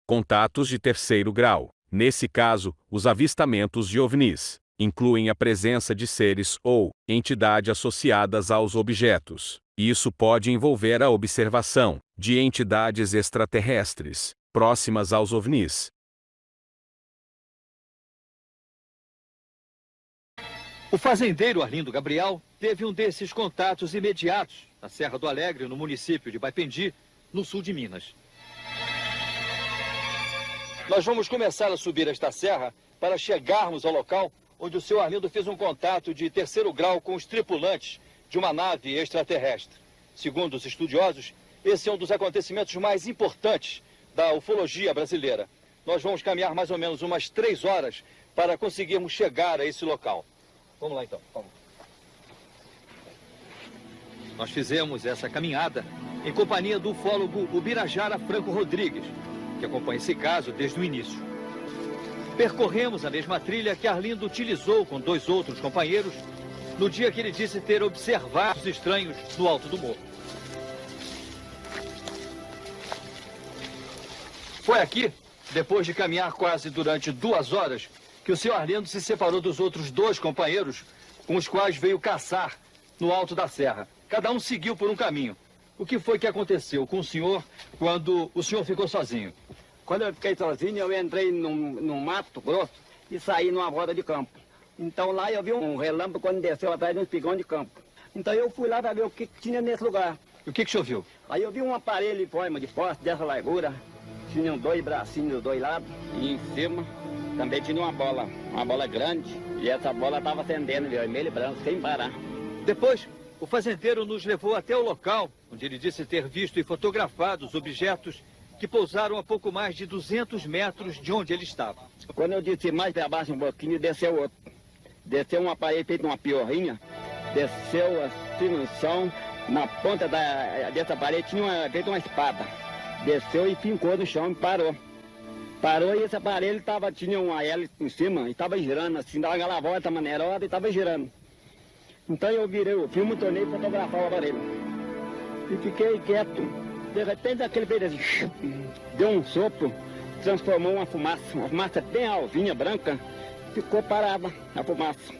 Contatos de terceiro grau. Nesse caso, os avistamentos de OVNIs incluem a presença de seres ou entidade associadas aos objetos. Isso pode envolver a observação de entidades extraterrestres próximas aos OVNIs. O fazendeiro Arlindo Gabriel teve um desses contatos imediatos na Serra do Alegre, no município de Baipendi, no sul de Minas. Nós vamos começar a subir esta serra para chegarmos ao local onde o senhor Arlindo fez um contato de terceiro grau com os tripulantes de uma nave extraterrestre. Segundo os estudiosos, esse é um dos acontecimentos mais importantes da ufologia brasileira. Nós vamos caminhar mais ou menos umas 3 horas para conseguirmos chegar a esse local. Vamos lá então, vamos. Nós fizemos essa caminhada em companhia do ufólogo Ubirajara Franco Rodrigues, que acompanha esse caso desde o início. Percorremos a mesma trilha que Arlindo utilizou com 2 outros companheiros no dia que ele disse ter observado os estranhos no alto do morro. Foi aqui, depois de caminhar quase durante 2 horas, que o senhor Arlindo se separou dos outros 2 companheiros com os quais veio caçar no alto da serra. Cada um seguiu por um caminho. O que foi que aconteceu com o senhor quando o senhor ficou sozinho? Quando eu fiquei sozinho, eu entrei num mato grosso e saí numa roda de campo. Então lá eu vi um relâmpago quando desceu atrás de um espigão de campo. Então eu fui lá para ver o que tinha nesse lugar. E o que o senhor viu? Aí eu vi um aparelho em forma de poste dessa largura. Tinham 2 bracinhos dos 2 lados. E em cima também tinha uma bola grande. E essa bola estava acendendo vermelho e branco sem parar. Depois, o fazendeiro nos levou até o local onde ele disse ter visto e fotografado os objetos que pousaram a pouco mais de 200 metros de onde ele estava. Quando eu disse mais para baixo um pouquinho, desceu outro. Desceu um aparelho feito uma piorrinha, desceu assim no chão, na ponta dessa parede tinha feito uma espada. Desceu e fincou no chão e parou. Parou e esse aparelho tinha uma hélice em cima e estava girando assim, dava aquela volta maneirosa e estava girando. Então eu virei o filme e tornei fotografar o aparelho. E fiquei quieto. De repente aquele fez assim, deu um sopro, transformou uma fumaça bem alvinha, branca, ficou parada a fumaça.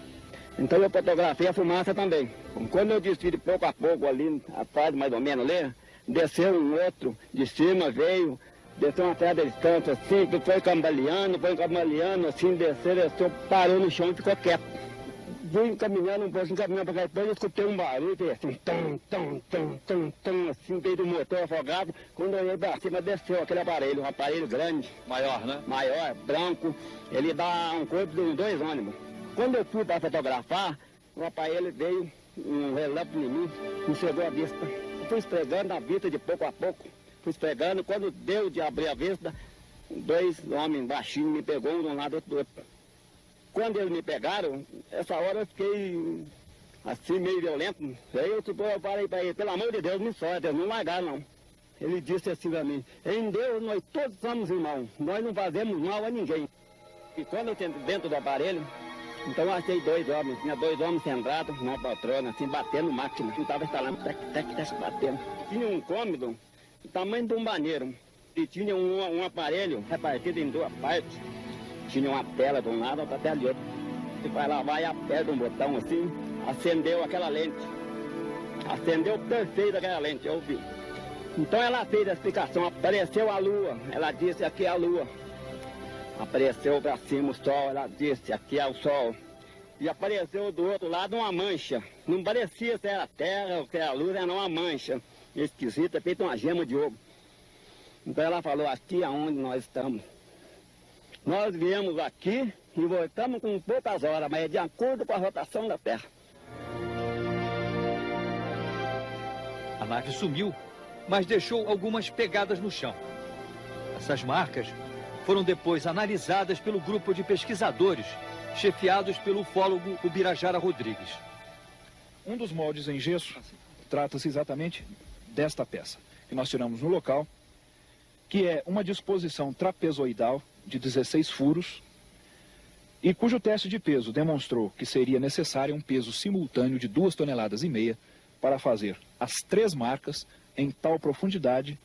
Então eu fotografei a fumaça também. Quando eu desci de pouco a pouco ali, atrás mais ou menos ali, desceu um outro, de cima veio, desceu uma certa distância assim, que foi cambaleando, assim, desceu, parou no chão e ficou quieto. Vim caminhando um pouquinho, caminhando para cá, depois eu escutei um barulho, assim, assim, veio do motor afogado. Quando eu olhei para cima, desceu aquele aparelho, um aparelho grande. Maior, né? Maior, branco, ele dá um corpo de 2 ônibus. Quando eu fui para fotografar, o aparelho veio, um relâmpago em mim, me chegou à vista. Eu fui esfregando a vista de pouco a pouco, fui esfregando, quando deu de abrir a vista, 2 homens baixinhos me pegou um de um lado, outro do outro. Quando eles me pegaram, essa hora eu fiquei assim, meio violento. Aí eu falei para ele, pelo amor de Deus, me solta, eles não largaram não. Ele disse assim para mim, em Deus nós todos somos irmãos, nós não fazemos mal a ninguém. E quando eu entrei dentro do aparelho, então eu achei 2 homens, tinha 2 homens sentados na poltrona, assim, batendo máquina. Eu estava instalando, batendo. Tinha um cômodo, do tamanho de um banheiro, e tinha um aparelho repartido em 2 partes. Tinha uma tela de um lado, outra tela de outro. Você vai lá, vai, aperta um botão assim, acendeu aquela lente. Acendeu perfeito aquela lente, eu vi. Então ela fez a explicação, apareceu a lua, ela disse aqui é a lua. Apareceu para cima o sol, ela disse aqui é o sol. E apareceu do outro lado uma mancha. Não parecia se era a terra ou se era a lua, era uma mancha esquisita, feita uma gema de ovo. Então ela falou, aqui é onde nós estamos. Nós viemos aqui e voltamos com poucas horas, mas é de acordo com a rotação da Terra. A nave sumiu, mas deixou algumas pegadas no chão. Essas marcas foram depois analisadas pelo grupo de pesquisadores, chefiados pelo ufólogo Ubirajara Rodrigues. Um dos moldes em gesso trata-se exatamente desta peça, que nós tiramos no local, que é uma disposição trapezoidal de 16 furos, e cujo teste de peso demonstrou que seria necessário um peso simultâneo de 2,5 toneladas para fazer as 3 marcas em tal profundidade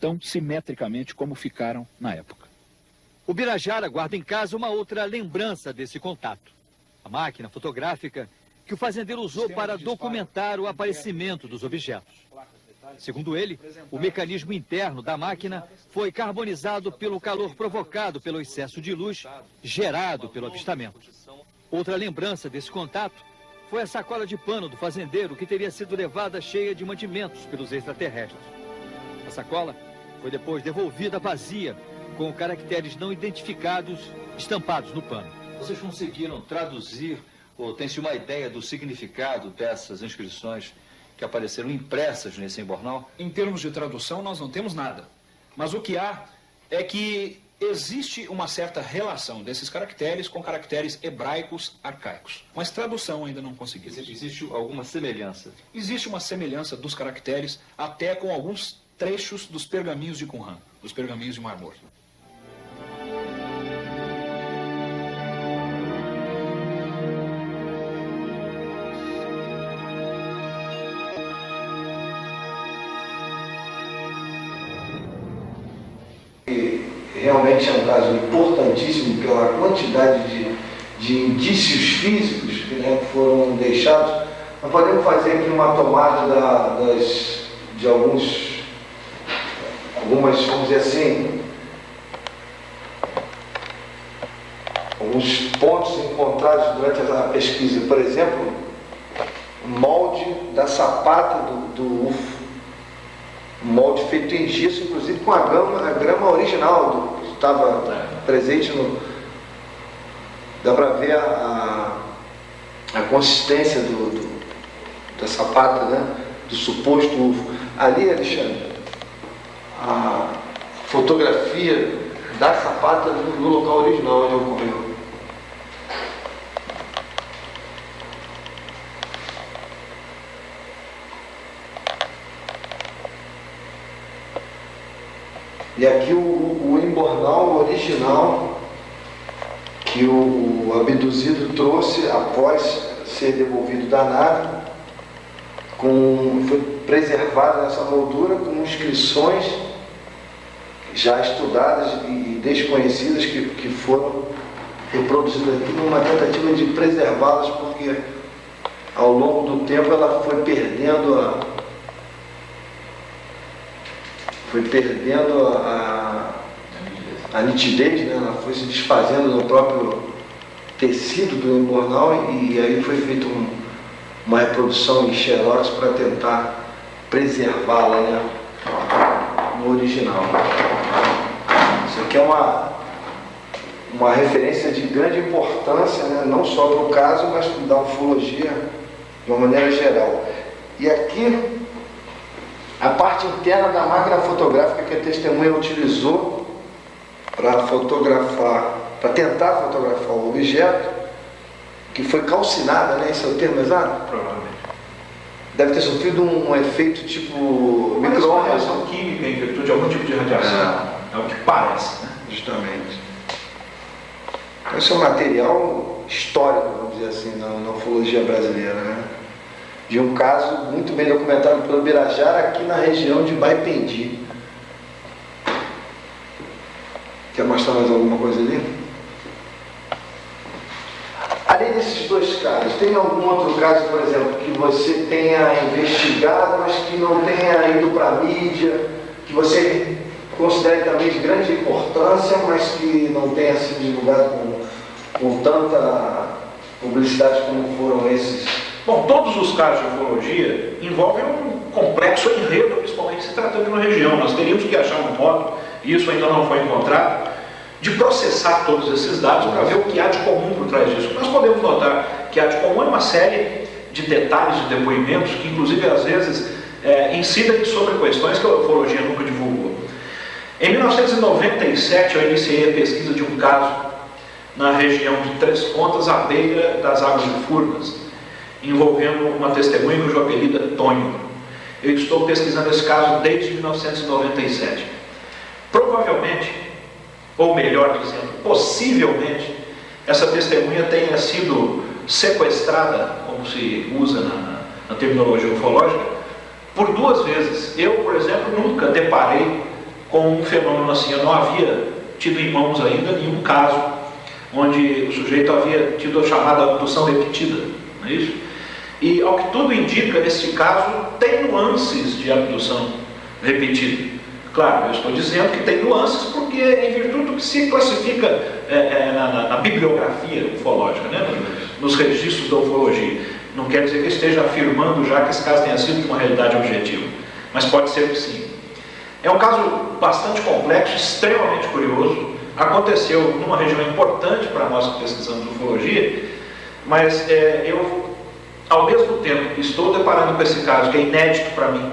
tão simetricamente como ficaram na época. O Birajara guarda em casa uma outra lembrança desse contato. A máquina fotográfica que o fazendeiro usou para documentar o aparecimento dos objetos. Segundo ele, o mecanismo interno da máquina foi carbonizado pelo calor provocado pelo excesso de luz gerado pelo avistamento. Outra lembrança desse contato foi a sacola de pano do fazendeiro que teria sido levada cheia de mantimentos pelos extraterrestres. A sacola foi depois devolvida vazia, com caracteres não identificados estampados no pano. Vocês conseguiram traduzir ou tem-se uma ideia do significado dessas inscrições que apareceram impressas nesse embornal? Em termos de tradução, nós não temos nada. Mas o que há é que existe uma certa relação desses caracteres com caracteres hebraicos arcaicos. Mas tradução ainda não conseguimos. Existe alguma semelhança? Existe uma semelhança dos caracteres até com alguns trechos dos pergaminhos de Qumran, dos pergaminhos de Mar Morto. Realmente é um caso importantíssimo pela quantidade de indícios físicos que foram deixados. Nós podemos fazer aqui uma tomada de algumas, vamos dizer assim, alguns pontos encontrados durante a pesquisa. Por exemplo, o molde da sapata do UFO. Um molde feito em gesso, inclusive com a grama original que estava presente no... Dá para ver a consistência da sapata, do suposto UFO. Ali, Alexandre, a fotografia da sapata no local original onde ocorreu. E aqui o embornal original que o abduzido trouxe após ser devolvido da nave, foi preservado nessa moldura com inscrições já estudadas e desconhecidas que foram reproduzidas aqui numa tentativa de preservá-las, porque ao longo do tempo ela foi perdendo a nitidez, ela foi se desfazendo no próprio tecido do embornal e aí foi feita uma reprodução em xerox para tentar preservá-la no original. Isso aqui é uma referência de grande importância, não só para o caso, mas da ufologia de uma maneira geral. E aqui a parte interna da máquina fotográfica que a testemunha utilizou para tentar fotografar o objeto, que foi calcinada, esse é o termo exato? Provavelmente. Deve ter sofrido um efeito tipo micro-ondas. Reação química em virtude de algum tipo de radiação. É o que parece, Justamente. Então, esse é um material histórico, vamos dizer assim, na ufologia brasileira, de um caso muito bem documentado pelo Birajara aqui na região de Baipendi. Quer mostrar mais alguma coisa ali? Além desses dois casos, tem algum outro caso, por exemplo, que você tenha investigado, mas que não tenha ido para a mídia, que você considere também de grande importância, mas que não tenha sido divulgado com tanta publicidade como foram esses? Bom, todos os casos de ufologia envolvem um complexo enredo, principalmente se tratando de uma região. Nós teríamos que achar um modo, e isso ainda não foi encontrado, de processar todos esses dados para ver o que há de comum por trás disso. Nós podemos notar que há de comum uma série de detalhes de depoimentos que, inclusive, às vezes, incidem sobre questões que a ufologia nunca divulgou. Em 1997, eu iniciei a pesquisa de um caso na região de Três Pontas, à beira das Águas de Furnas, envolvendo uma testemunha cujo apelido é Tonho. Eu estou pesquisando esse caso desde 1997. Provavelmente, ou melhor dizendo, possivelmente, essa testemunha tenha sido sequestrada, como se usa na terminologia ufológica, por duas vezes. Eu, por exemplo, nunca deparei com um fenômeno assim. Eu não havia tido em mãos ainda nenhum caso onde o sujeito havia tido a chamada abdução repetida, não é isso? E, ao que tudo indica, nesse caso, tem nuances de abdução repetida. Claro, eu estou dizendo que tem nuances porque é em virtude do que se classifica na bibliografia ufológica, né? Nos registros da ufologia. Não quer dizer que eu esteja afirmando já que esse caso tenha sido de uma realidade objetiva, mas pode ser que sim. É um caso bastante complexo, extremamente curioso. Aconteceu numa região importante para nós que pesquisamos ufologia, mas eu, ao mesmo tempo que estou deparando com esse caso, que é inédito para mim,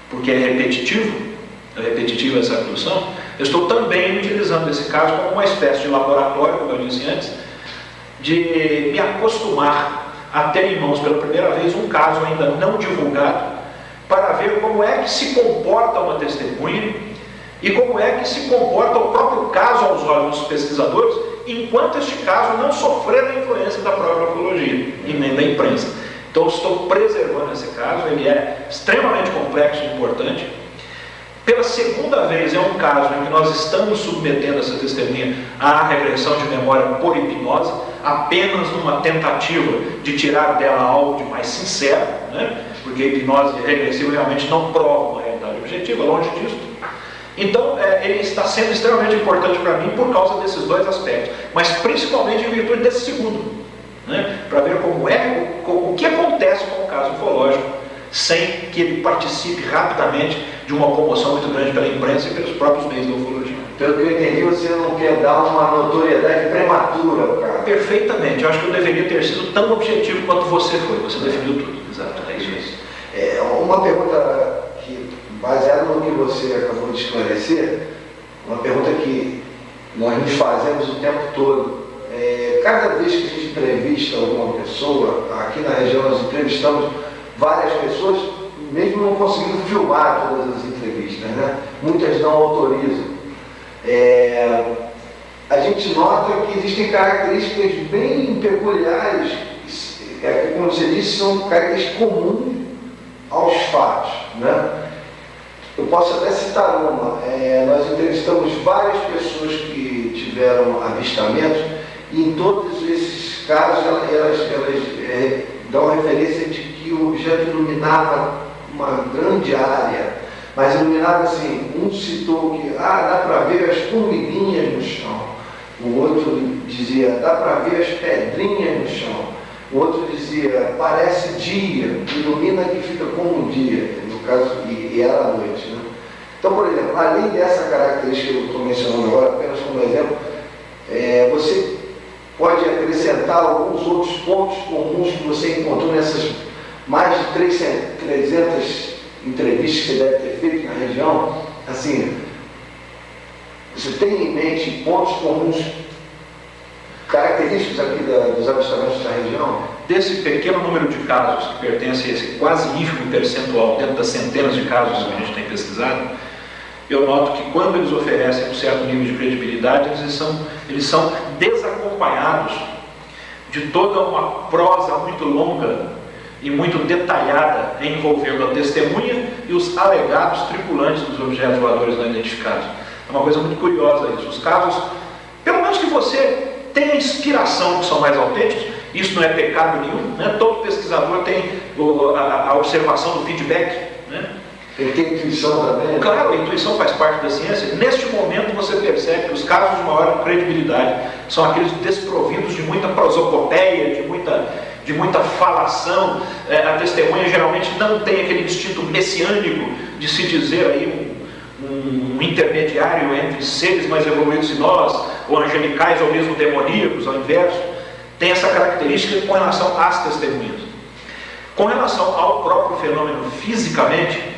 porque é repetitiva essa abdução, eu estou também utilizando esse caso como uma espécie de laboratório, como eu disse antes, de me acostumar a ter em mãos pela primeira vez um caso ainda não divulgado, para ver como é que se comporta uma testemunha e como é que se comporta o próprio caso aos olhos dos pesquisadores, enquanto este caso não sofrer a influência da própria ufologia e nem da imprensa. Então eu estou preservando esse caso, ele é extremamente complexo e importante. Pela segunda vez é um caso em que nós estamos submetendo essa testemunha à regressão de memória por hipnose, apenas numa tentativa de tirar dela algo de mais sincero, né? Porque a hipnose regressiva realmente não prova uma realidade objetiva, longe disso. Então, ele está sendo extremamente importante para mim por causa desses dois aspectos, mas principalmente em virtude desse segundo, né? Para ver o que acontece com o caso ufológico, sem que ele participe rapidamente de uma comoção muito grande pela imprensa e pelos próprios meios da ufologia. Pelo que eu entendi, você não quer dar uma notoriedade prematura ao caso. Perfeitamente, eu acho que eu deveria ter sido tão objetivo quanto você foi, você definiu tudo. Exato, é isso. Uma pergunta que, baseada no que você acabou de esclarecer, uma pergunta que nós nos fazemos o tempo todo. Cada vez que a gente entrevista alguma pessoa, aqui na região nós entrevistamos várias pessoas, mesmo não conseguindo filmar todas as entrevistas, né? Muitas não autorizam. A gente nota que existem características bem peculiares, que, como você disse, são características comuns aos fatos, né? Eu posso até citar uma. Nós entrevistamos várias pessoas que tiveram avistamentos e em todos esses casos elas dão referência de que o objeto iluminava uma grande área, mas iluminava assim. Um citou que dá para ver as formiguinhas no chão, o outro dizia dá para ver as pedrinhas no chão, o outro dizia parece dia, ilumina que fica como um dia, no caso, e era à noite, né? Então, por exemplo, além dessa característica que eu estou mencionando agora, apenas como exemplo, você pode acrescentar alguns outros pontos comuns que você encontrou nessas mais de 300 entrevistas que você deve ter feito na região. Assim, você tem em mente pontos comuns, característicos aqui dos avistamentos da região? Desse pequeno número de casos que pertence a esse quase ínfimo percentual dentro das centenas de casos que a gente tem pesquisado, eu noto que quando eles oferecem um certo nível de credibilidade, eles são desacompanhados de toda uma prosa muito longa e muito detalhada envolvendo a testemunha e os alegados tripulantes dos objetos voadores não identificados. É uma coisa muito curiosa isso. Os casos, pelo menos que você tenha a inspiração que são mais autênticos, isso não é pecado nenhum, né? Todo pesquisador tem a observação do feedback, né? Tem que ter intuição também. Claro, a intuição faz parte da ciência. Neste momento você percebe que os casos de maior credibilidade são aqueles desprovidos de muita prosopopeia, de muita falação. A testemunha geralmente não tem aquele instinto messiânico de se dizer aí um intermediário entre seres mais evoluídos que nós, ou angelicais ou mesmo demoníacos, ao inverso. Tem essa característica com relação às testemunhas. Com relação ao próprio fenômeno fisicamente,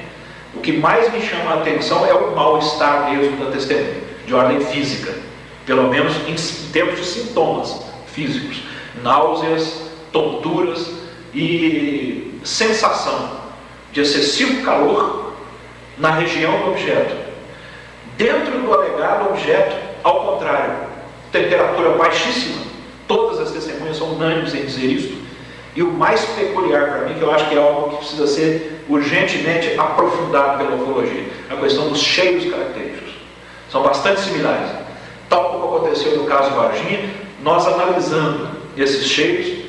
o que mais me chama a atenção é o mal-estar mesmo da testemunha, de ordem física, pelo menos em termos de sintomas físicos, náuseas, tonturas e sensação de excessivo calor na região do objeto. Dentro do alegado objeto, ao contrário, temperatura baixíssima, todas as testemunhas são unânimes em dizer isto, E o mais peculiar para mim, que eu acho que é algo que precisa ser urgentemente aprofundado pela ufologia, é a questão dos cheiros característicos. São bastante similares. Tal como aconteceu no caso Varginha, nós analisando esses cheiros,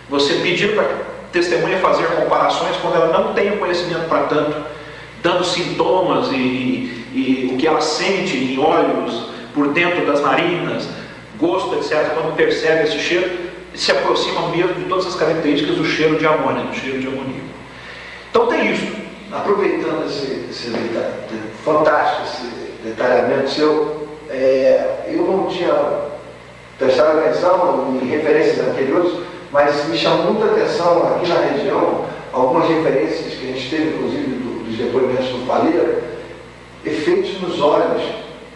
você pedindo para a testemunha fazer comparações quando ela não tem o conhecimento para tanto, dando sintomas e o que ela sente em olhos, por dentro das narinas, gosto, etc., quando percebe esse cheiro, se aproxima mesmo de todas as características do cheiro de amônia, do cheiro de amoníaco. Então tem isso. Aproveitando esse fantástico esse detalhamento seu, eu não tinha prestado atenção em referências anteriores, mas me chamou muita atenção aqui na região algumas referências que a gente teve, inclusive, dos depoimentos do Faleiro, efeitos nos olhos,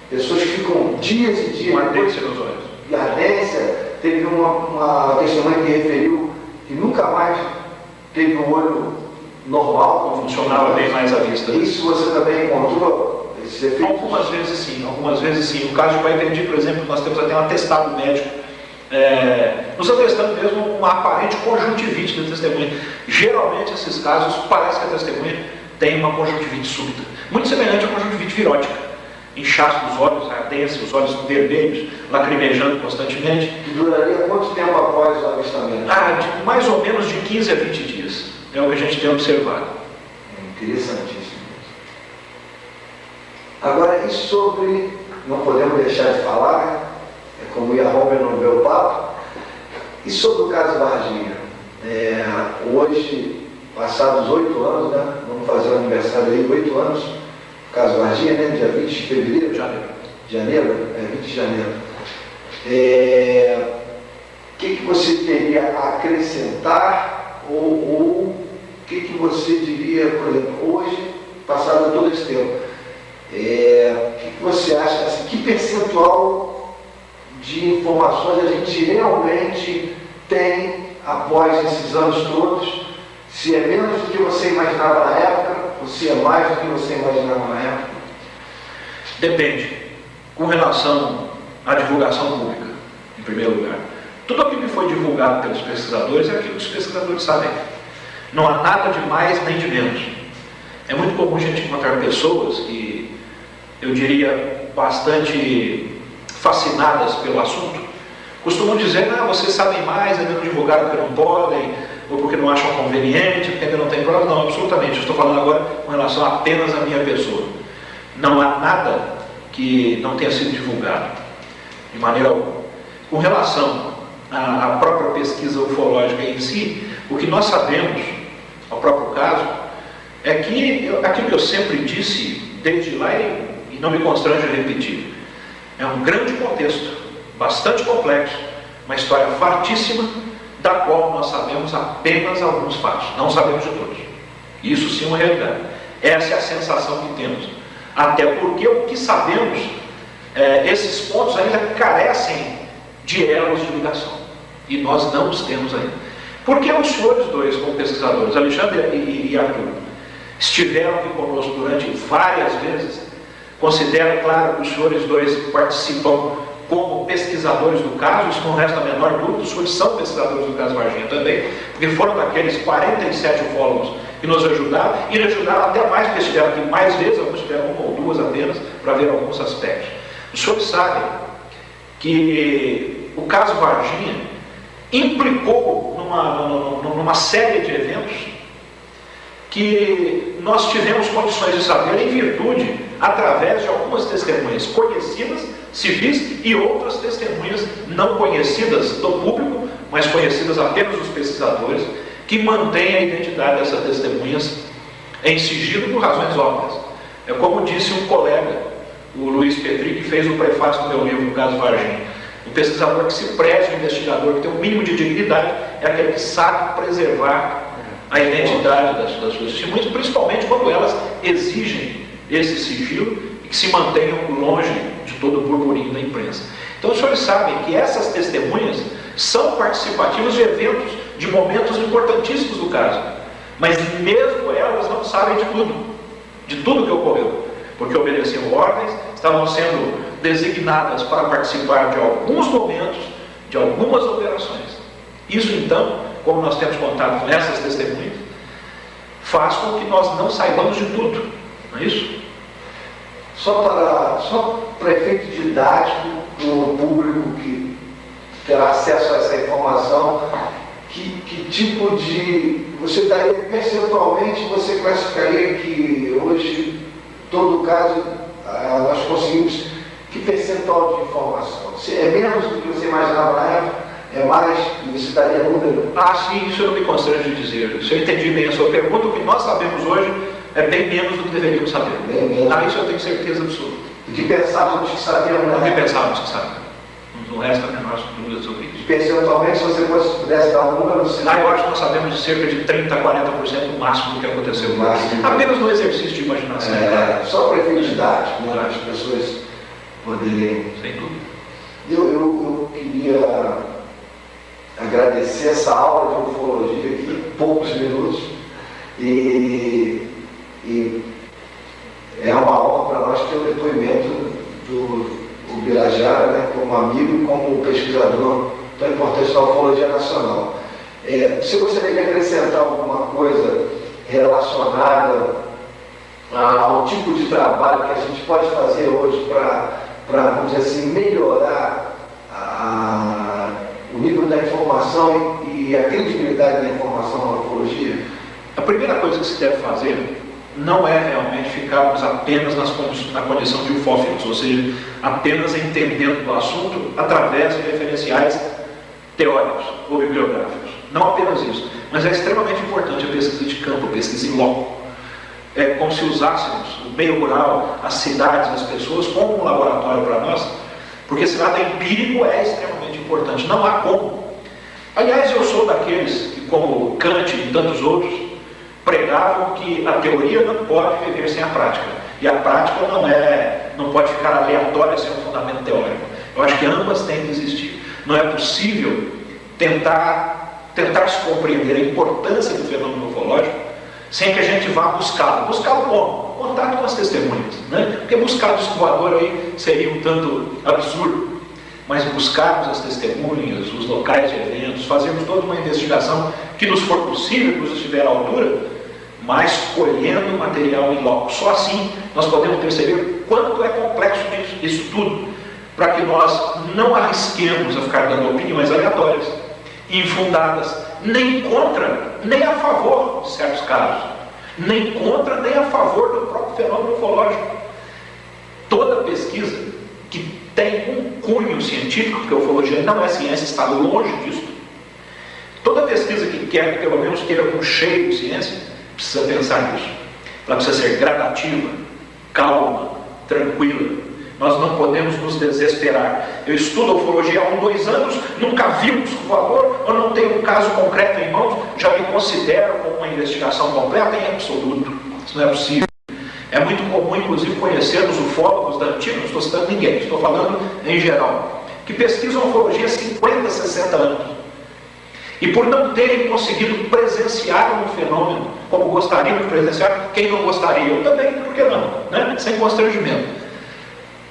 pessoas que ficam dias e dias... Uma ardência nos olhos. E ardência, teve uma testemunha que referiu que nunca mais teve um olho normal. Funcionava bem mais à vista. Isso você também encontrou? Esses efeitos? Algumas vezes sim. No caso de Baipendi, por exemplo, nós temos até um atestado médico nos atestando mesmo uma aparente conjuntivite da testemunha. Geralmente, esses casos, parece que a testemunha tem uma conjuntivite súbita, muito semelhante à conjuntivite virótica. Inchaço dos olhos, ardência, os olhos vermelhos, lacrimejando constantemente. E duraria quanto tempo após o avistamento? Mais ou menos de 15 a 20 dias. É o que a gente tem observado. Interessantíssimo. Agora, e sobre, não podemos deixar de falar, como ia Homer no meu papo, e sobre o caso Varginha? Hoje, passados 8 anos, né? Vamos fazer o aniversário aí, 8 anos, caso Varginha, né? Dia 20 de fevereiro? Janeiro? 20 de janeiro. O que você teria a acrescentar ou o que você diria, por exemplo, hoje, passado todo esse tempo, o que você acha, assim, que percentual de informações a gente realmente tem após esses anos todos? Se é menos do que você imaginava na época, ou se é mais do que você imaginava na época? Depende. Com relação à divulgação pública, em primeiro lugar. Tudo aquilo que foi divulgado pelos pesquisadores é aquilo que os pesquisadores sabem. Não há nada de mais nem de menos. É muito comum a gente encontrar pessoas que, eu diria, bastante fascinadas pelo assunto, costumam dizer: vocês sabem mais, ainda não divulgaram porque não podem, ou porque não acham conveniente, porque ainda não tem prova. Não, absolutamente. Eu estou falando agora com relação apenas à minha pessoa. Não há nada que não tenha sido divulgado, de maneira alguma. Com relação à própria pesquisa ufológica em si, o que nós sabemos, ao próprio caso, é que aquilo que eu sempre disse desde lá, e não me constrange a repetir, é um grande contexto, bastante complexo, uma história fartíssima, da qual nós sabemos apenas alguns fatos, não sabemos de todos. Isso sim é uma realidade. Essa é a sensação que temos. Até porque o que sabemos, esses pontos ainda carecem de elos de ligação. E nós não os temos ainda. Porque os senhores dois, como pesquisadores, Alexandre e Arthur, estiveram aqui conosco durante várias vezes. Considero, claro, que os senhores dois participam como pesquisadores do caso, isso não resta a menor dúvida. Os senhores são pesquisadores do caso Varginha também, porque foram daqueles 47 ufólogos que nos ajudaram, e nos ajudaram até mais, porque estiveram aqui mais vezes, alguns tiveram uma ou duas apenas, para ver alguns aspectos. Os senhores sabem que o caso Varginha implicou numa série de eventos que nós tivemos condições de saber em virtude, através de algumas testemunhas conhecidas, civis, e outras testemunhas não conhecidas do público, mas conhecidas apenas dos pesquisadores, que mantêm a identidade dessas testemunhas em sigilo por razões óbvias. É como disse um colega, o Luiz Petri, que fez o prefácio do meu livro, no caso Varginha: o pesquisador que se preze, o investigador que tem um mínimo de dignidade, é aquele que sabe preservar a identidade das suas testemunhas, principalmente quando elas exigem esse sigilo e que se mantenham longe de todo o burburinho da imprensa. Então os senhores sabem que essas testemunhas são participativas de eventos, de momentos importantíssimos do caso, mas mesmo elas não sabem de tudo que ocorreu, porque obedeciam ordens, estavam sendo designadas para participar de alguns momentos, de algumas operações. Isso então como nós temos contato com essas testemunhas, faz com que nós não saibamos de tudo, não é isso? Só para efeito didático, para o público que terá acesso a essa informação, que tipo de... Você daria percentualmente, você classificaria que hoje, em todo caso, nós conseguimos que percentual de informação? Se é menos do que você imaginava na época, é mais, você daria número? Sim, isso eu não me constrange de dizer. Se eu entendi bem a sua pergunta, o que nós sabemos hoje é bem menos do que deveríamos saber. Bem menos. Isso eu tenho certeza absoluta. Do que pensávamos que sabíamos, né? Do que pensávamos que sabíamos. Não resta a menor dúvida sobre isso. Percentualmente, se você pudesse dar um número... Eu acho que nós sabemos de cerca de 30% a 40% no máximo do que aconteceu. Apenas no exercício de imaginação. Só para efeito didático, né? As pessoas poderem... Sem dúvida. Eu queria agradecer essa aula de ufologia aqui em poucos minutos. E é uma honra para nós ter o depoimento do Birajara, né, como amigo e como pesquisador tão importante da ufologia nacional. Você gostaria de acrescentar alguma coisa relacionada ao tipo de trabalho que a gente pode fazer hoje para, vamos dizer assim, melhorar o nível da informação e a credibilidade da informação na ufologia? A primeira coisa que se deve fazer não é realmente ficarmos apenas na condição de ufófilos, ou seja, apenas entendendo o assunto através de referenciais teóricos ou bibliográficos. Não apenas isso, mas é extremamente importante a pesquisa de campo, a pesquisa em loco. É como se usássemos o meio rural, as cidades, as pessoas como um laboratório para nós, porque esse lado empírico é extremamente importante, não há como. Aliás, eu sou daqueles que, como Kant e tantos outros, pregavam que a teoria não pode viver sem a prática. E a prática não pode ficar aleatória sem um fundamento teórico. Eu acho que ambas têm que existir. Não é possível tentar se compreender a importância do fenômeno ufológico sem que a gente vá buscá-lo. Buscá-lo como? Contato com as testemunhas, né? Porque buscar disco voador aí seria um tanto absurdo. Mas buscarmos as testemunhas, os locais de eventos, fazermos toda uma investigação que nos for possível, que nos estiver à altura, mas colhendo material em loco. Só assim nós podemos perceber quanto é complexo isso tudo, para que nós não arrisquemos a ficar dando opiniões aleatórias, infundadas, nem contra, nem a favor de certos casos, nem contra, nem a favor do próprio fenômeno ufológico. Toda pesquisa que tem um cunho científico, porque a ufologia não é ciência, está longe disso. Toda pesquisa que quer, pelo menos, ter um cheiro de ciência, precisa pensar nisso. Ela precisa ser gradativa, calma, tranquila. Nós não podemos nos desesperar. Eu estudo a ufologia há 2 anos, nunca vi um disco voador, eu não tenho um caso concreto em mãos, já me considero como uma investigação completa em absoluto. Isso não é possível. É muito comum, inclusive, conhecermos ufólogos da antiga, não estou citando ninguém, estou falando em geral, que pesquisam ufologia há 50, 60 anos. E por não terem conseguido presenciar um fenômeno como gostariam de presenciar, quem não gostaria? Eu também, por que não? Né? Sem constrangimento.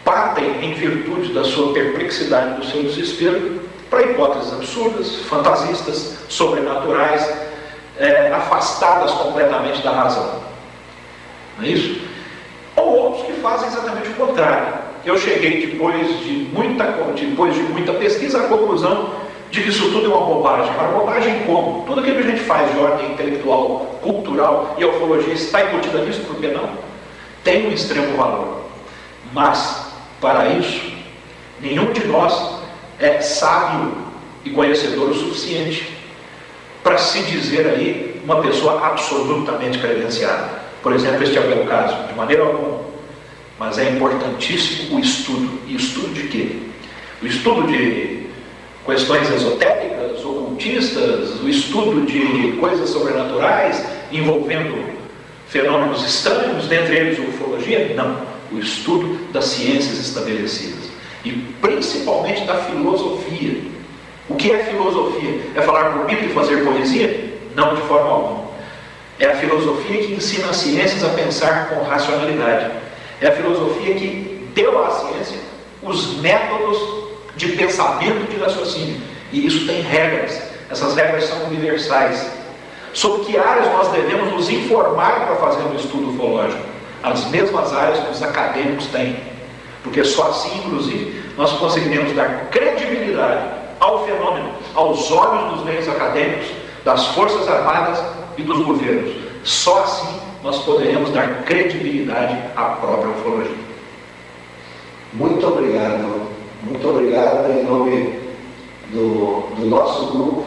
Partem, em virtude da sua perplexidade, do seu desespero, para hipóteses absurdas, fantasistas, sobrenaturais, afastadas completamente da razão. Não é isso? Ou outros que fazem exatamente o contrário. Eu cheguei, depois de muita pesquisa, à conclusão de que isso tudo é uma bobagem. Mas bobagem como? Tudo aquilo que a gente faz de ordem intelectual, cultural, e a ufologia está embutida nisso, por que não? Tem um extremo valor. Mas, para isso, nenhum de nós é sábio e conhecedor o suficiente para se dizer aí uma pessoa absolutamente credenciada. Por exemplo, este é o meu caso, de maneira alguma. Mas é importantíssimo o estudo. E estudo de quê? O estudo de questões esotéricas, ocultistas, o estudo de coisas sobrenaturais, envolvendo fenômenos estranhos, dentre eles a ufologia? Não. O estudo das ciências estabelecidas. E principalmente da filosofia. O que é filosofia? É falar bonito e fazer poesia? Não, de forma alguma. É a filosofia que ensina as ciências a pensar com racionalidade. É a filosofia que deu à ciência os métodos de pensamento e de raciocínio. E isso tem regras, Essas regras são universais. Sobre que áreas nós devemos nos informar para fazer um estudo ufológico? As mesmas áreas que os acadêmicos têm. Porque só assim, inclusive, nós conseguiremos dar credibilidade ao fenômeno, aos olhos dos meios acadêmicos, das Forças Armadas e dos governos. Só assim nós poderemos dar credibilidade à própria ufologia. Muito obrigado em nome do nosso grupo,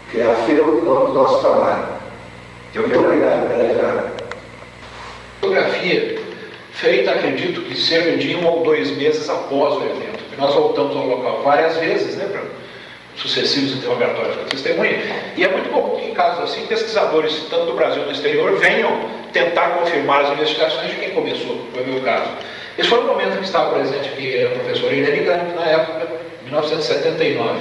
que é a feira do nosso trabalho. Muito obrigado, galera. Fotografia feita, acredito que cerca de 1 ou 2 meses após o evento. Nós voltamos ao local várias vezes, né, para sucessivos interrogatórios com a testemunha, e é muito comum que em casos assim, pesquisadores, tanto do Brasil como do exterior, venham tentar confirmar as investigações de quem começou, foi o meu caso. Esse foi o momento que estava presente aqui a professora Irene Grande, na época, 1979.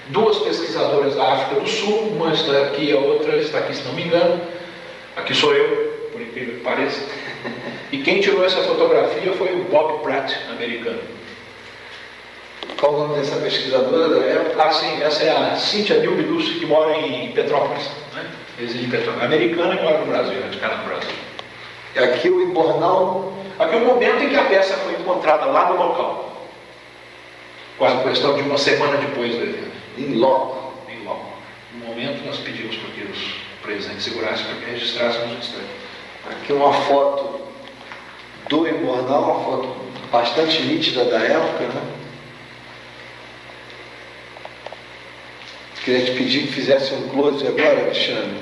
2 pesquisadoras da África do Sul, uma está aqui, a outra está aqui, se não me engano. Aqui sou eu, por incrível que pareça. E quem tirou essa fotografia foi o Bob Pratt, americano. Qual o nome dessa pesquisadora da época? Sim, essa é a Cynthia Dilbidus, que mora em Petrópolis, né? Reside em Petrópolis. Americana e mora no Brasil, radicada no Brasil. E aqui o Imbornal. Aqui é o momento em que a peça foi encontrada lá no local. Quase questão de uma semana depois do evento. Em loco. Em loco. No momento nós pedimos para que os presentes segurassem para que registrássemos o instante. Aqui uma foto do Imbornal, uma foto bastante nítida da época, né? Queria te pedir que fizesse um close agora, Alexandre,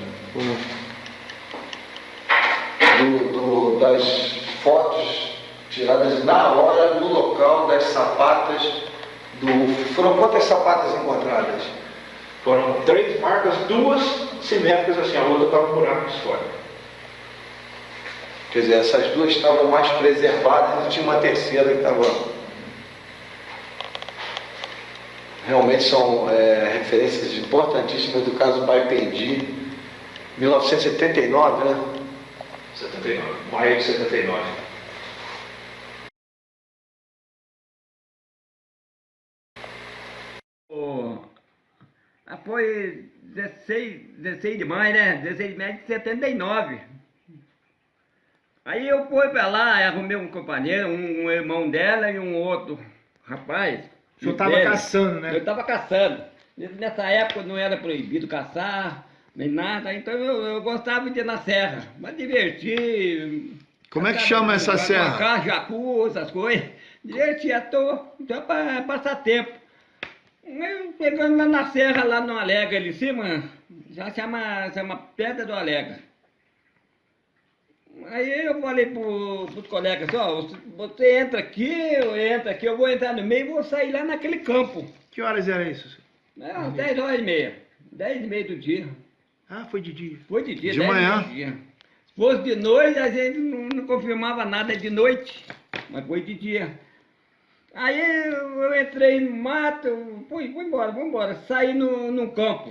das fotos tiradas na hora, no local, das sapatas. Foram quantas sapatas encontradas? Foram 3 marcas, 2 simétricas assim, a outra estava um buraco de fora. Quer dizer, essas 2 estavam mais preservadas e tinha uma terceira que estava... Realmente são referências importantíssimas do caso Baipendi, 1979, né? 79, maio de 79. Foi 16 de maio, né? 16 de maio de 79. Aí eu fui pra lá, arrumei um companheiro, um irmão dela e um outro rapaz. O senhor estava caçando, né? Eu estava caçando. Nessa época não era proibido caçar, nem nada, então eu gostava de ir na serra, mas divertir. Como é que chama essa serra? Jacu, essas coisas. Divertir à toa, então para passar tempo. Eu chegando lá na serra, lá no Alega, ali em cima, já chama Pedra do Alega. Aí eu falei pros colegas, você entra aqui, eu vou entrar no meio e vou sair lá naquele campo. Que horas era isso? 10h30. 10h30 do dia. Ah, foi de dia. Foi de dia, de manhã. Se fosse de noite, a gente não confirmava nada de noite, mas foi de dia. Aí eu entrei no mato, fui embora, saí num campo.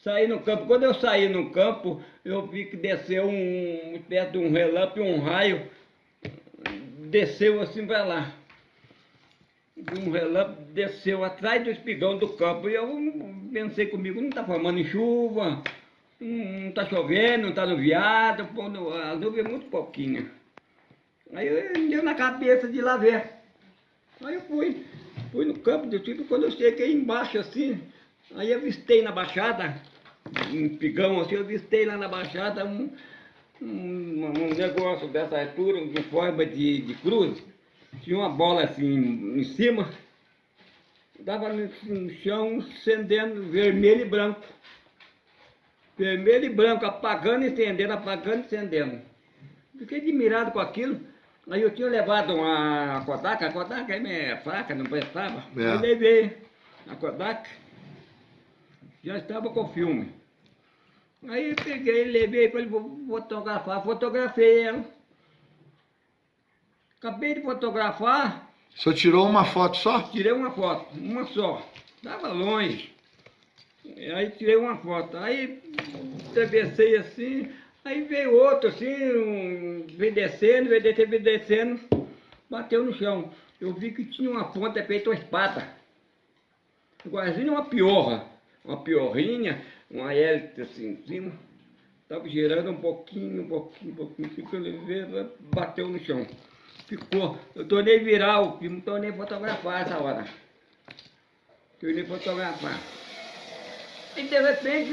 Saí no campo. Quando eu saí no campo, eu vi que desceu uma espécie de um relâmpago, um raio, desceu assim para lá. Um relâmpago desceu atrás do espigão do campo. E eu pensei comigo, não está formando em chuva, não está chovendo, não está nuviado, a nuvem é muito pouquinha. Aí eu deu na cabeça de ir lá ver. Aí eu fui no campo do tipo, quando eu cheguei embaixo assim, aí eu avistei na baixada, um espigão assim, eu avistei lá na baixada um negócio dessa altura, em forma de cruz. Tinha uma bola assim em cima, dava no chão acendendo vermelho e branco. Vermelho e branco, apagando e acendendo, apagando e acendendo. Fiquei admirado com aquilo. Aí eu tinha levado uma Kodak, a Kodak é minha fraca, não prestava. Eu levei a Kodak, já estava com o filme. Aí eu peguei, levei para ele fotografar, fotografei ela. Acabei de fotografar. O senhor tirou uma foto só? Tirei uma foto, uma só. Estava longe. Aí tirei uma foto. Aí atravessei assim, aí veio outro assim, veio descendo, bateu no chão. Eu vi que tinha uma ponta feita uma espada. Igualzinho uma piorra. uma piorrinha, uma hélice assim em cima. Estava girando um pouquinho, quando ele veio, bateu no chão. Ficou. Eu tornei virar o filme, tornei fotografar essa hora. Tornei fotografar. E de repente,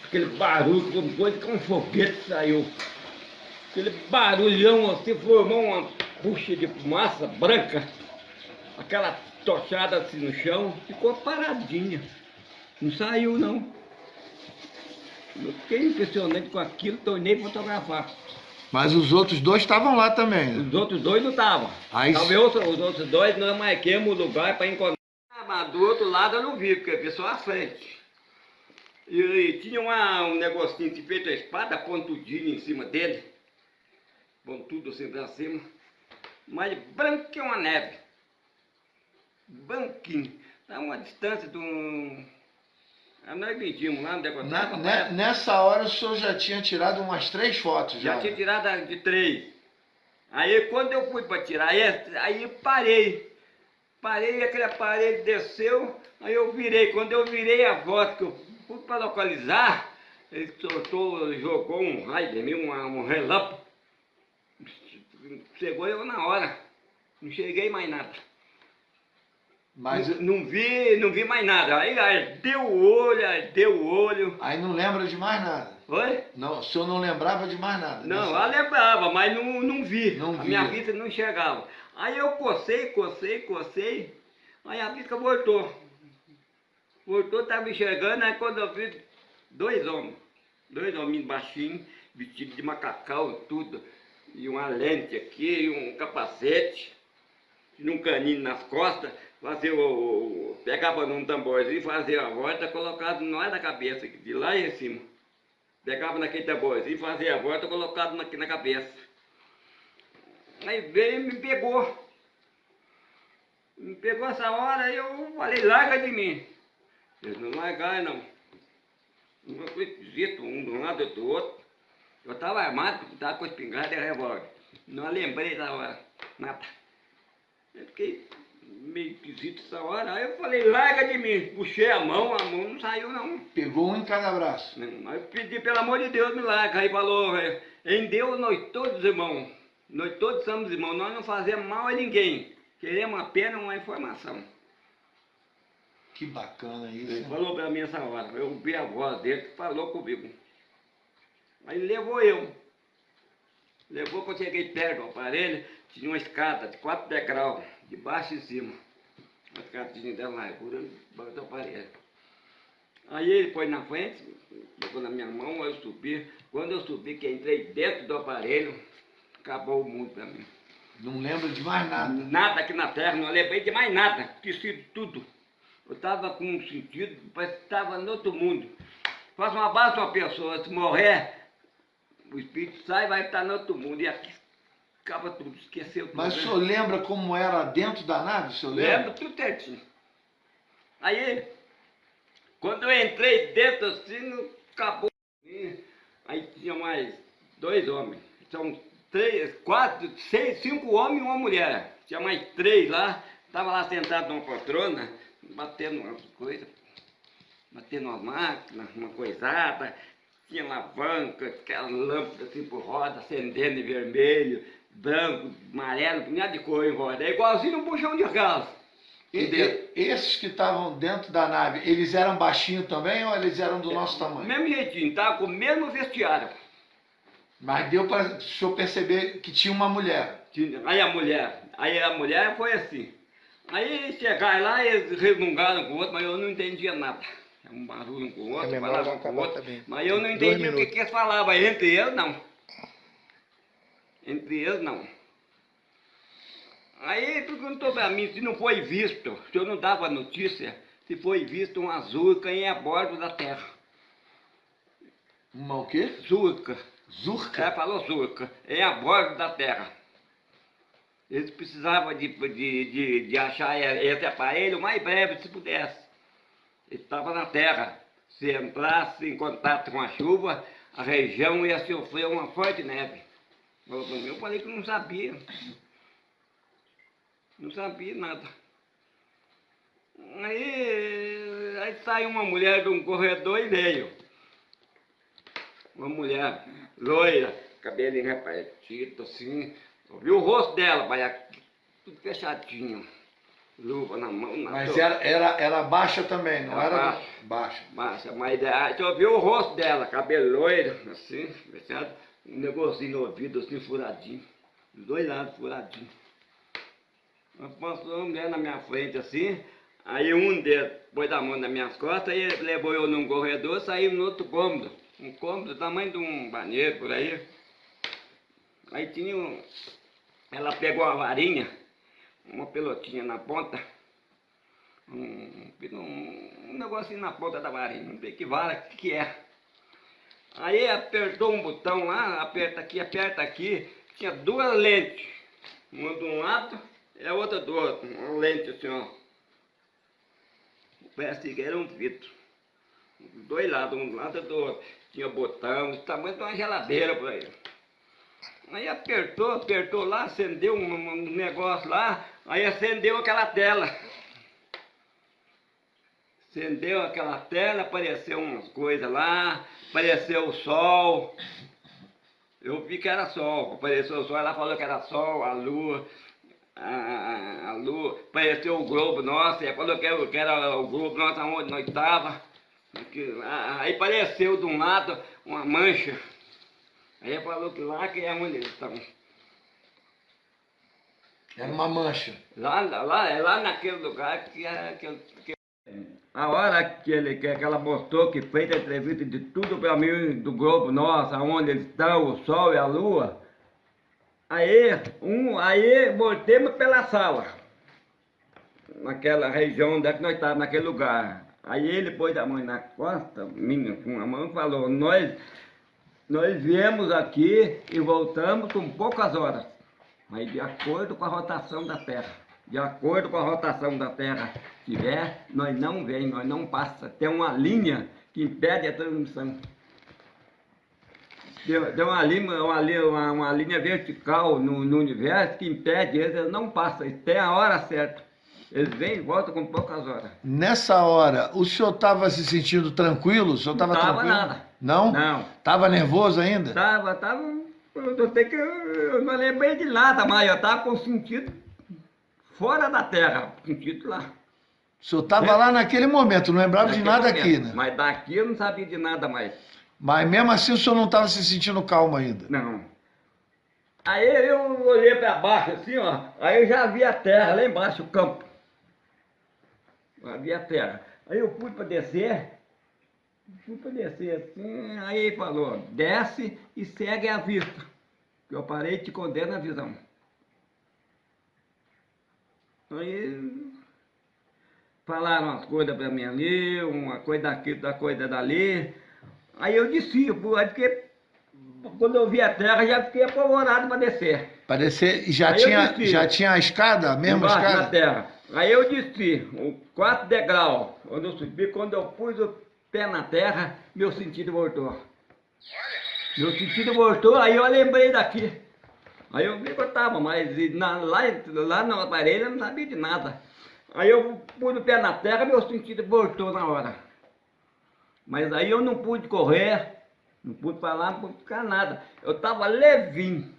aquele barulho, como coisa que um foguete saiu. Aquele barulhão assim, formou uma bucha de fumaça branca. Aquela tochada assim no chão, ficou paradinha. Não saiu não. Eu fiquei impressionante com aquilo, tornei fotografar. Mas os outros dois estavam lá também. Os outros dois não estavam. Talvez os outros dois nós marquemos o lugar para encontrar. Mas do outro lado eu não vi, porque eu vi só a frente. E tinha um negocinho de feito a espada, pontudinho em cima dele. Pontudo assim pra cima. Mas branco que uma neve. Branquinho. Tá uma distância de um... Nós medimos lá no negócio. Nessa hora o senhor já tinha tirado umas 3 fotos já? Já tinha tirado de 3. Aí quando eu fui para tirar essa, aí parei. Parei, aquele aparelho desceu, aí eu virei. Quando eu virei a foto que eu fui para localizar, ele jogou um raio em mim, um relâmpago. Chegou eu na hora. Não cheguei mais nada. Mas não vi mais nada. Aí ardeu o olho. Aí não lembra de mais nada? Oi? Não, o senhor não lembrava de mais nada? Não, eu lembrava, mas não vi. Não a via. minha vista não chegava. Aí eu cocei. Aí a vista voltou. Estava enxergando, aí quando eu vi 2 homens. 2 homens baixinhos, vestidos de macacão, tudo. E uma lente aqui, e um capacete. E um caninho nas costas. Pegava num tamborzinho, fazia a volta, colocado não é da cabeça, de lá em cima. Pegava naquele tamborzinho, fazia a volta, colocado aqui na cabeça. Aí veio e me pegou. Me pegou essa hora e eu falei, larga de mim. Eles não largaram não. Uma coisa esquisita, um de um lado, outro do outro. Eu estava armado, estava com espingarda e revólver. Não lembrei da hora, nada. Eu fiquei meio esquisito essa hora. Aí eu falei, larga de mim. Puxei a mão não saiu não. Pegou um em cada braço? Aí eu pedi, pelo amor de Deus, me larga. Aí falou, em Deus nós todos irmãos. Nós todos somos irmãos. Nós não fazemos mal a ninguém. Queremos apenas uma informação. Que bacana isso. Ele falou pra mim essa hora. Eu ouvi a voz dele que falou comigo. Aí levou eu. Levou quando eu cheguei perto do aparelho. Tinha uma escada de 4 degraus, de baixo e cima. Uma escadinha da largura, debaixo do aparelho. Aí ele foi na frente, pegou na minha mão, eu subi. Quando eu subi, que entrei dentro do aparelho, acabou o mundo pra mim. Não lembro de mais nada? Nada aqui na terra, não lembrei de mais nada. Esqueci tudo. Eu estava com um sentido, parece que estava no outro mundo. Faz uma base uma pessoa, se morrer, o espírito sai e vai estar no outro mundo. E aqui acaba tudo, esqueceu tudo. Mas o senhor lembra como era dentro da nave, o senhor lembra? Lembro tudo certinho. Aí, quando eu entrei dentro assim, acabou. Aí tinha mais 2 homens. São 3, 4, 6, 5 homens e uma mulher. Tinha mais 3 lá. Estava lá sentado numa poltrona, batendo umas coisas. Batendo uma máquina, uma coisada. Tinha alavanca, aquela lâmpada assim por roda, acendendo em vermelho, branco, amarelo, nada de cor em roda. É igualzinho um buchão de gás. Esses que estavam dentro da nave, eles eram baixinhos também ou eles eram do nosso tamanho? Mesmo jeitinho, tava com o mesmo vestiário. Mas deu para o senhor perceber que tinha uma mulher. Aí a mulher foi assim. Aí chegaram lá, eles resmungaram com o outro, mas eu não entendia nada. Um barulho com o outro, falavam com o outro, também. Mas eu não entendia o que eles falavam. Entre eles, não. Entre eles, não. Aí perguntou para mim se não foi visto, se eu não dava notícia, se foi visto uma zurca em a bordo da terra. Uma o quê? Zurca. Zurca? Ela falou zurca, em a bordo da terra. Eles precisavam de achar esse aparelho o mais breve se pudesse. Ele estava na terra. Se entrasse em contato com a chuva, a região ia sofrer uma forte neve. Eu falei que não sabia. Não sabia nada. Aí aí saiu uma mulher de um corredor e veio. Uma mulher loira, cabelinho repartido, assim. Eu vi o rosto dela, pai, tudo fechadinho. Luva na mão, na Mas era baixa também, não era? Baixa. Baixa, mas eu vi o rosto dela, cabelo loiro, assim, fechado. Um negocinho no ouvido, assim, furadinho. Dos dois lados, furadinho. Passou uma mulher na minha frente, assim. Aí um deles pôs a mão nas minhas costas, e levou eu num corredor, saímos no outro cômodo. Um cômodo do tamanho de um banheiro, por aí. Aí tinha ela pegou uma varinha, uma pelotinha na ponta, um negocinho na ponta da varinha, não sei que vara que é. Aí apertou um botão lá, aperta aqui, tinha duas lentes, uma de um lado e a outra do outro, uma lente assim, ó. Parece que era um vidro, dois lados, um lado do outro, tinha botão, o tamanho de uma geladeira por aí. Aí apertou lá, acendeu um negócio lá, aí acendeu aquela tela. Acendeu aquela tela, apareceu umas coisas lá, apareceu o sol. Eu vi que era sol, apareceu o sol, ela falou que era sol, a lua, apareceu o globo nosso, ela falou que era o globo nosso onde nós estávamos. Aí apareceu de um lado uma mancha. Aí ele falou que lá que é onde eles estão. Era uma mancha. Lá naquele lugar que a hora que ela mostrou que fez a entrevista de tudo para mim, do globo nosso, aonde eles estão, o sol e a lua, aí voltemos pela sala, naquela região onde é que nós estávamos, naquele lugar. Aí ele pôs a mão na costa, minha, com a mão, e falou, nós viemos aqui e voltamos com poucas horas, mas de acordo com a rotação da Terra. De acordo com a rotação da Terra tiver, nós não passa. Tem uma linha que impede a transmissão. Tem uma linha vertical no universo que impede, eles não passam. Tem a hora certa. Eles vêm e voltam com poucas horas. Nessa hora, o senhor estava se sentindo tranquilo? O senhor estava tranquilo? Não estava nada. Não? Não. Estava nervoso ainda? Estava. Eu não lembrei de nada, mas eu estava com sentido fora da Terra, sentido lá. O senhor estava lá naquele momento, não lembrava de nada aqui, né? Mas daqui eu não sabia de nada mais. Mas mesmo assim o senhor não estava se sentindo calmo ainda? Não. Aí eu olhei para baixo assim, ó, aí eu já vi a terra lá embaixo, o campo. Já vi a terra. Aí eu fui para descer assim, aí ele falou, desce e segue a vista, que eu parei e te condeno a visão. Aí falaram umas coisas para mim ali, uma coisa daqui, outra coisa dali. Aí eu desci, porque quando eu vi a terra já fiquei apavorado para descer. Para descer, já tinha a escada, a mesma escada? Na terra. Aí eu desci, 4 degraus, quando eu subi, quando eu pus o pé na terra, meu sentido voltou. Meu sentido voltou, aí eu lembrei daqui. Aí eu vi que eu estava, mas lá no aparelho eu não sabia de nada. Aí eu pus o pé na terra, meu sentido voltou na hora. Mas aí eu não pude correr, não pude falar, não pude ficar nada. Eu estava levinho.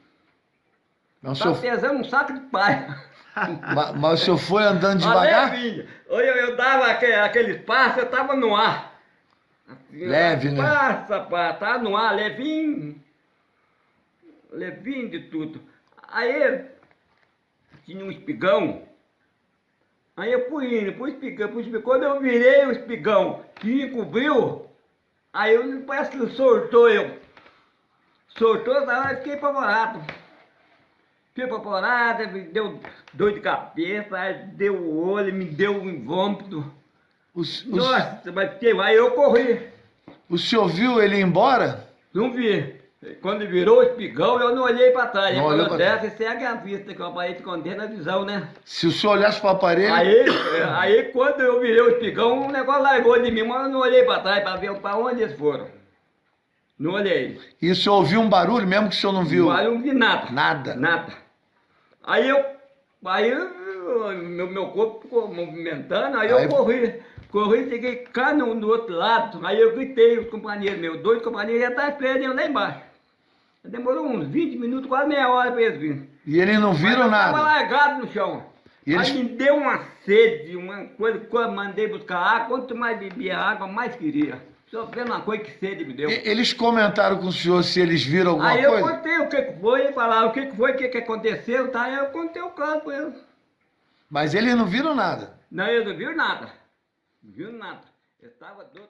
Estava pesando um saco de palha. Mas o senhor foi andando devagar? Levinho. Eu dava aquele passo, eu estava no ar. Assim, leve, né? Estava no ar, levinho. Levinho de tudo. Aí tinha um espigão. Aí eu fui indo pro espigão. Quando eu virei o espigão que me encobriu, aí parece que soltou eu. Soltou, eu fiquei apavorado. Me deu dor de cabeça, deu o olho, me deu um vômito. Nossa, mas aí eu corri. O senhor viu ele ir embora? Não vi. Quando virou o espigão, eu não olhei para trás. Ele falou, desce e segue a vista, que o aparelho te condena a visão, né? Se o senhor olhasse para o aparelho... Aí quando eu virei o espigão, o negócio largou de mim, mas eu não olhei para trás para ver para onde eles foram. Não olhei. E o senhor ouviu um barulho, mesmo que o senhor não viu? Não vi nada. Nada? Nada. Aí meu corpo ficou movimentando, aí eu Corri, cheguei cá no outro lado, aí eu gritei, os companheiros meus, 2 companheiros já estavam esperando eu lá embaixo. Demorou uns 20 minutos, quase meia hora para eles virem. E eles não viram nada? Estava largado no chão. E eles... Aí me deu uma sede, uma coisa que eu mandei buscar água, quanto mais bebia água, mais queria. Só vendo uma coisa que sede me deu. Eles comentaram com o senhor se eles viram alguma aí coisa? Aí eu contei o que foi, falaram o que foi, o que aconteceu, tá? Aí eu contei o caso com eles. Mas eles não viram nada? Não, eles não viram nada. Não viram nada. Eu estava do